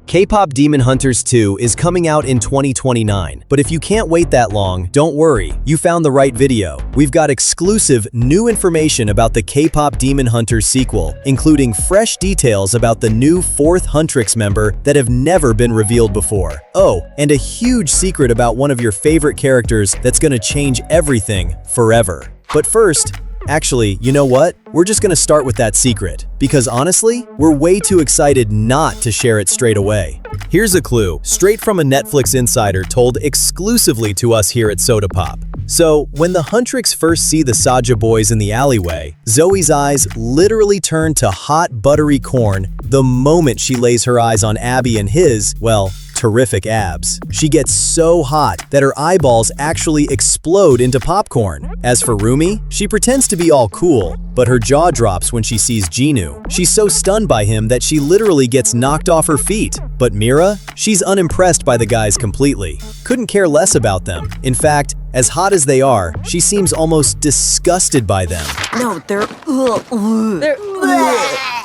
Kpop Demon Hunters 2 is coming out in 2029, but if you can't wait that long, don't worry, you found the right video. We've got exclusive new information about the Kpop Demon Hunters sequel, including fresh details about the new Fourth Huntrix member that have never been revealed before. Oh, and a huge secret about one of your favorite characters that's gonna change everything forever. But first, actually, you know what? We're just gonna start with that secret, because honestly, we're way too excited not to share it straight away. Here's a clue, straight from a Netflix insider told exclusively to us here at Soda Pop. So, when the Huntrix first see the Saja boys in the alleyway, Zoe's eyes literally turn to hot, buttery corn the moment she lays her eyes on Abby and his, well, terrific abs. She gets so hot that her eyeballs actually explode into popcorn. As for Rumi, she pretends to be all cool, but her jaw drops when she sees Jinu. She's so stunned by him that she literally gets knocked off her feet. But Mira? She's unimpressed by the guys completely. Couldn't care less about them. In fact, as hot as they are, she seems almost disgusted by them. No, they're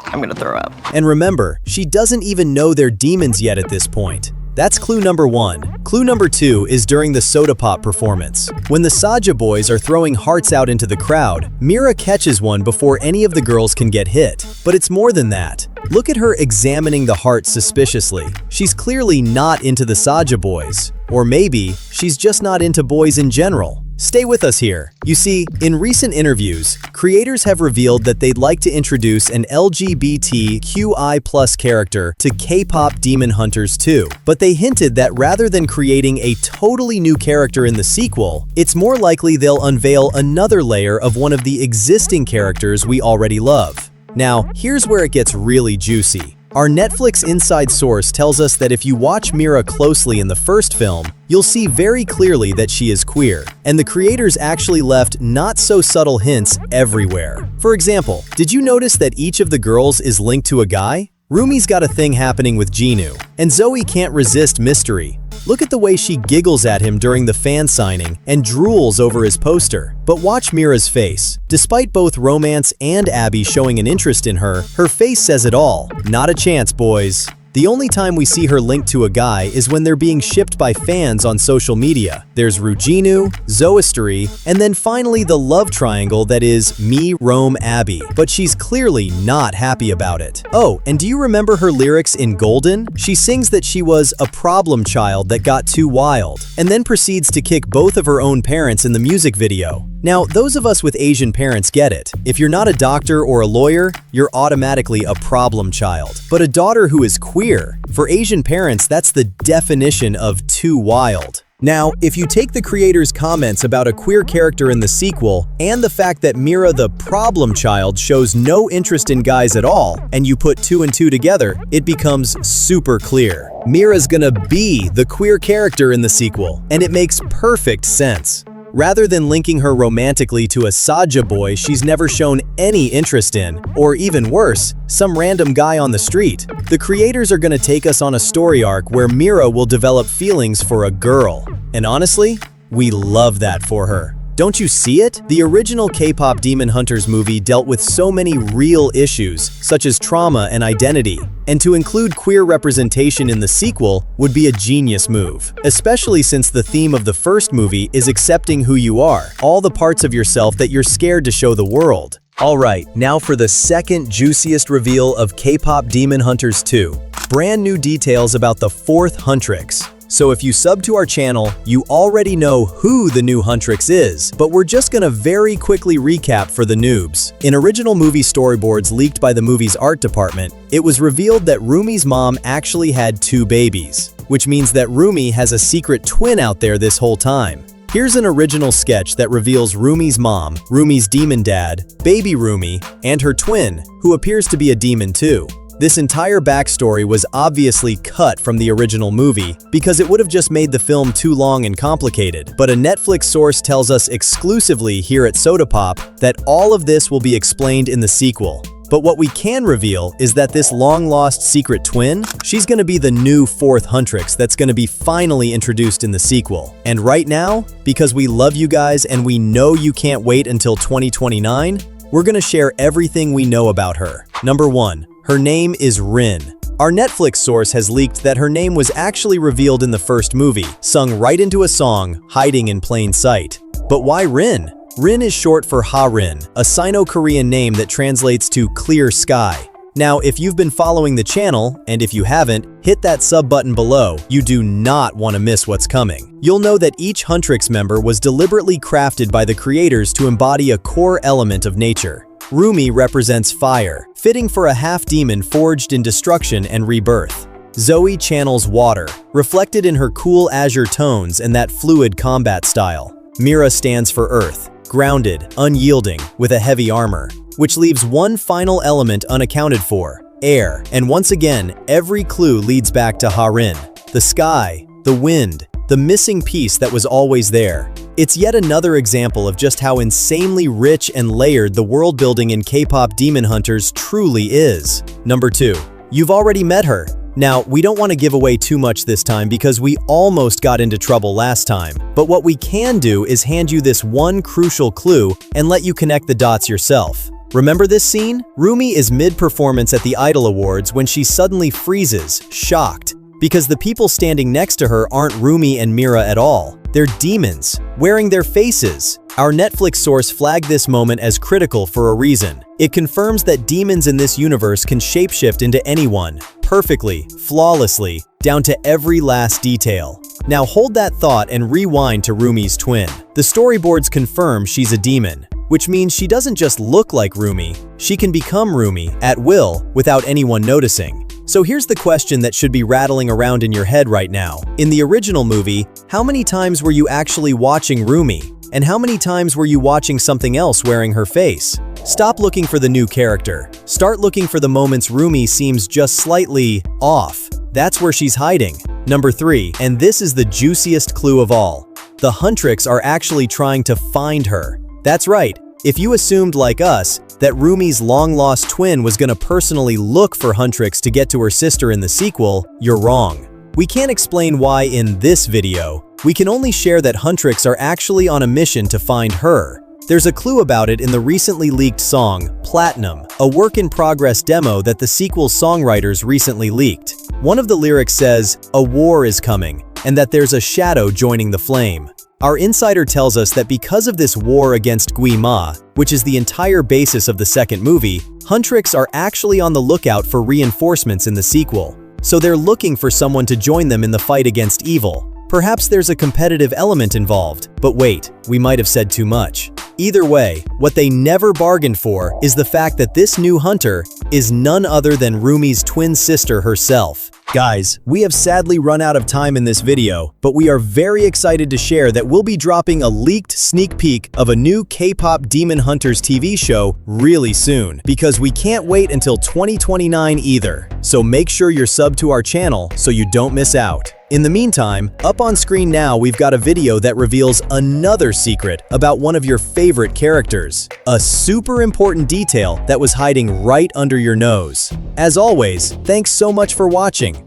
I'm gonna throw up. And remember, she doesn't even know they're demons yet at this point. That's clue number 1. Clue number 2 is during the Soda Pop performance. When the Saja boys are throwing hearts out into the crowd, Mira catches one before any of the girls can get hit. But it's more than that. Look at her examining the heart suspiciously. She's clearly not into the Saja boys. Or maybe she's just not into boys in general. Stay with us here. You see, in recent interviews, creators have revealed that they'd like to introduce an LGBTQI+ character to Kpop Demon Hunters 2, but they hinted that rather than creating a totally new character in the sequel, it's more likely they'll unveil another layer of one of the existing characters we already love. Now, here's where it gets really juicy. Our Netflix inside source tells us that if you watch Mira closely in the first film, you'll see very clearly that she is queer, and the creators actually left not-so-subtle hints everywhere. For example, did you notice that each of the girls is linked to a guy? Rumi's got a thing happening with Jinu, and Zoe can't resist mystery. Look at the way she giggles at him during the fan signing and drools over his poster. But watch Mira's face. Despite both Romance and Abby showing an interest in her, her face says it all. Not a chance, boys. The only time we see her linked to a guy is when they're being shipped by fans on social media. There's Rujinu, Zoistery, and then finally the love triangle that is me, Rome, Abby. But she's clearly not happy about it. Oh, and do you remember her lyrics in Golden? She sings that she was a problem child that got too wild, and then proceeds to kick both of her own parents in the music video. Now, those of us with Asian parents get it. If you're not a doctor or a lawyer, you're automatically a problem child. But a daughter who is queer, for Asian parents, that's the definition of too wild. Now, if you take the creators' comments about a queer character in the sequel and the fact that Mira the problem child shows no interest in guys at all, and you put 2 and 2 together, it becomes super clear. Mira's gonna be the queer character in the sequel, and it makes perfect sense. Rather than linking her romantically to a Saja boy she's never shown any interest in, or even worse, some random guy on the street, the creators are gonna take us on a story arc where Mira will develop feelings for a girl. And honestly, we love that for her. Don't you see it? The original Kpop Demon Hunters movie dealt with so many real issues, such as trauma and identity, and to include queer representation in the sequel would be a genius move, especially since the theme of the first movie is accepting who you are, all the parts of yourself that you're scared to show the world. Alright, now for the second juiciest reveal of Kpop Demon Hunters 2. Brand new details about the Fourth Huntrix. So if you sub to our channel, you already know who the new Huntrix is, but we're just gonna very quickly recap for the noobs. In original movie storyboards leaked by the movie's art department, it was revealed that Rumi's mom actually had 2 babies, which means that Rumi has a secret twin out there this whole time. Here's an original sketch that reveals Rumi's mom, Rumi's demon dad, baby Rumi, and her twin, who appears to be a demon too. This entire backstory was obviously cut from the original movie because it would have just made the film too long and complicated, but a Netflix source tells us exclusively here at Soda Pop that all of this will be explained in the sequel. But what we can reveal is that this long-lost secret twin, she's gonna be the new Fourth Huntrix that's gonna be finally introduced in the sequel. And right now, because we love you guys and we know you can't wait until 2029, we're gonna share everything we know about her. Number 1. Her name is Rin. Our Netflix source has leaked that her name was actually revealed in the first movie, sung right into a song, hiding in plain sight. But why Rin? Rin is short for Ha-Rin, a Sino-Korean name that translates to clear sky. Now, if you've been following the channel, and if you haven't, hit that sub button below. You do not want to miss what's coming. You'll know that each Huntrix member was deliberately crafted by the creators to embody a core element of nature. Rumi represents fire, fitting for a half-demon forged in destruction and rebirth. Zoe channels water, reflected in her cool azure tones and that fluid combat style. Mira stands for earth, grounded, unyielding, with a heavy armor, which leaves one final element unaccounted for: air. And once again, every clue leads back to Ha-Rin, the sky, the wind, the missing piece that was always there. It's yet another example of just how insanely rich and layered the world building in Kpop Demon Hunters truly is. Number 2. You've already met her. Now, we don't want to give away too much this time because we almost got into trouble last time, but what we can do is hand you this one crucial clue and let you connect the dots yourself. Remember this scene? Rumi is mid-performance at the Idol Awards when she suddenly freezes, shocked, because the people standing next to her aren't Rumi and Mira at all. They're demons, wearing their faces. Our Netflix source flagged this moment as critical for a reason. It confirms that demons in this universe can shapeshift into anyone, perfectly, flawlessly, down to every last detail. Now hold that thought and rewind to Rumi's twin. The storyboards confirm she's a demon, which means she doesn't just look like Rumi, she can become Rumi at will without anyone noticing. So here's the question that should be rattling around in your head right now. In the original movie, how many times were you actually watching Rumi? And how many times were you watching something else wearing her face? Stop looking for the new character. Start looking for the moments Rumi seems just slightly off. That's where she's hiding. Number 3, and this is the juiciest clue of all. The Huntrix are actually trying to find her. That's right. If you assumed, like us, that Rumi's long-lost twin was gonna personally look for Huntrix to get to her sister in the sequel, you're wrong. We can't explain why in this video. We can only share that Huntrix are actually on a mission to find her. There's a clue about it in the recently leaked song, Platinum, a work-in-progress demo that the sequel's songwriters recently leaked. One of the lyrics says, "A war is coming," and that there's a shadow joining the flame. Our insider tells us that because of this war against Gui Ma, which is the entire basis of the second movie, Huntrix are actually on the lookout for reinforcements in the sequel. So they're looking for someone to join them in the fight against evil. Perhaps there's a competitive element involved, but wait, we might have said too much. Either way, what they never bargained for is the fact that this new hunter is none other than Rumi's twin sister herself. Guys, we have sadly run out of time in this video, but we are very excited to share that we'll be dropping a leaked sneak peek of a new Kpop Demon Hunters TV show really soon, because we can't wait until 2029 either. So make sure you're subbed to our channel so you don't miss out. In the meantime, up on screen now we've got a video that reveals another secret about one of your favorite characters. A super important detail that was hiding right under your nose. As always, thanks so much for watching.